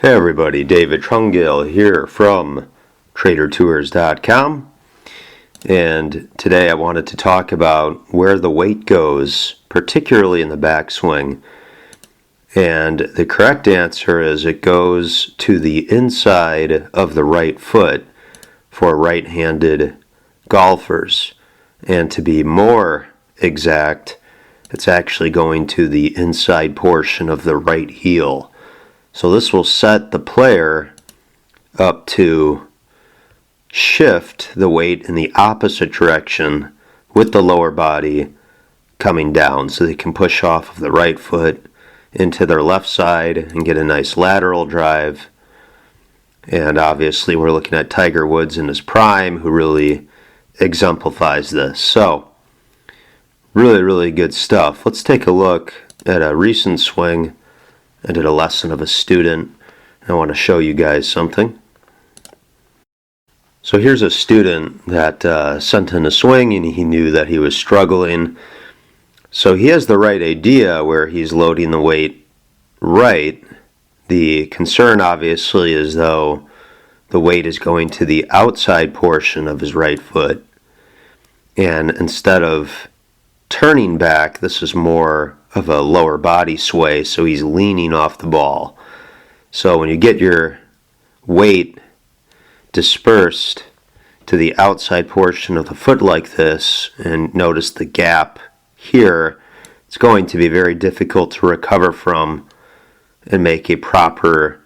Hey everybody, David Trungale here from TraderTours.com, and today I wanted to talk about where the weight goes, particularly in the backswing. And the correct answer is it goes to the inside of the right foot for right-handed golfers. And to be more exact, it's actually going to the inside portion of the right heel. So this will set the player up to shift the weight in the opposite direction with the lower body coming down, so they can push off of the right foot into their left side and get a nice lateral drive. And obviously we're looking at Tiger Woods in his prime, who really exemplifies this. So really good stuff. Let's take a look at a recent swing. I did a lesson of a student. I want to show you guys something. So here's a student that sent in a swing, and he knew that he was struggling. So he has the right idea where he's loading the weight right. The concern obviously is though the weight is going to the outside portion of his right foot, and instead of turning back, this is more of a lower body sway, so he's leaning off the ball. So when you get your weight dispersed to the outside portion of the foot like this, and notice the gap here, it's going to be very difficult to recover from and make a proper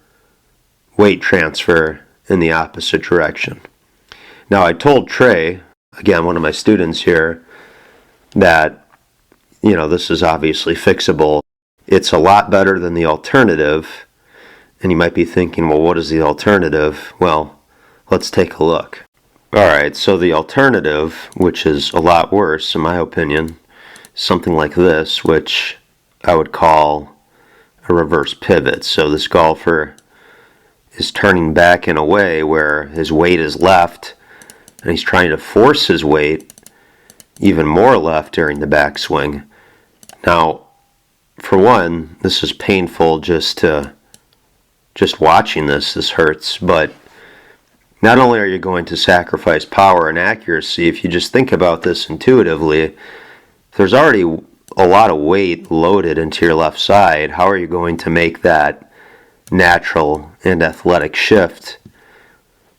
weight transfer in the opposite direction. Now I told Trey, again one of my students here, that this is obviously fixable. It's a lot better than the alternative. And you might be thinking, well, what is the alternative? Well, let's take a look. Alright, so the alternative, which is a lot worse in my opinion, something like this, which I would call a reverse pivot. So this golfer is turning back in a way where his weight is left, and he's trying to force his weight even more left during the backswing. Now, for one, this is painful just watching this. This hurts, but not only are you going to sacrifice power and accuracy, if you just think about this intuitively, there's already a lot of weight loaded into your left side. How are you going to make that natural and athletic shift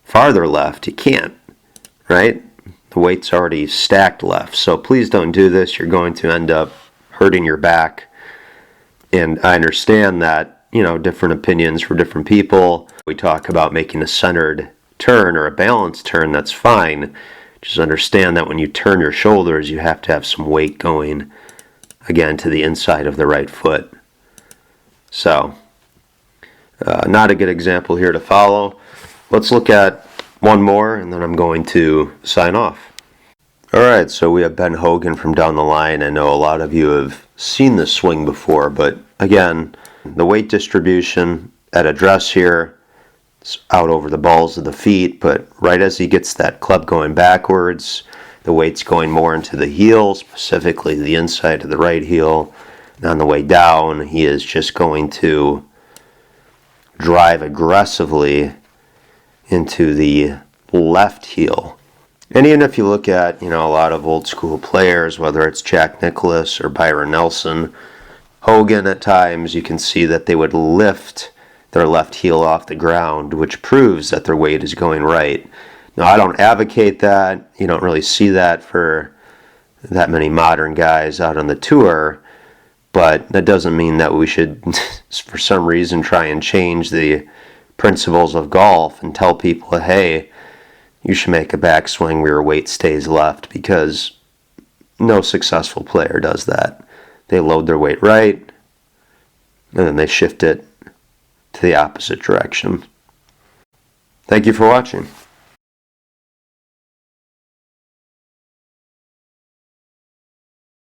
farther left? You can't, right? The weight's already stacked left. So please don't do this. You're going to end up hurting your back. And I understand that, different opinions for different people. We talk about making a centered turn or a balanced turn, that's fine. Just understand that when you turn your shoulders, you have to have some weight going, again, to the inside of the right foot. So, not a good example here to follow. Let's look at one more, and then I'm going to sign off. Alright, so we have Ben Hogan from down the line. I know a lot of you have seen this swing before, but again, the weight distribution at address here, it's out over the balls of the feet, but right as he gets that club going backwards, the weight's going more into the heel, specifically the inside of the right heel. And on the way down, he is just going to drive aggressively into the left heel. And even if you look at, a lot of old school players, whether it's Jack Nicklaus or Byron Nelson, Hogan at times, you can see that they would lift their left heel off the ground, which proves that their weight is going right. Now, I don't advocate that. You don't really see that for that many modern guys out on the tour, but that doesn't mean that we should, for some reason, try and change the principles of golf and tell people, hey, you should make a backswing where your weight stays left, because no successful player does that. They load their weight right, and then they shift it to the opposite direction. Thank you for watching.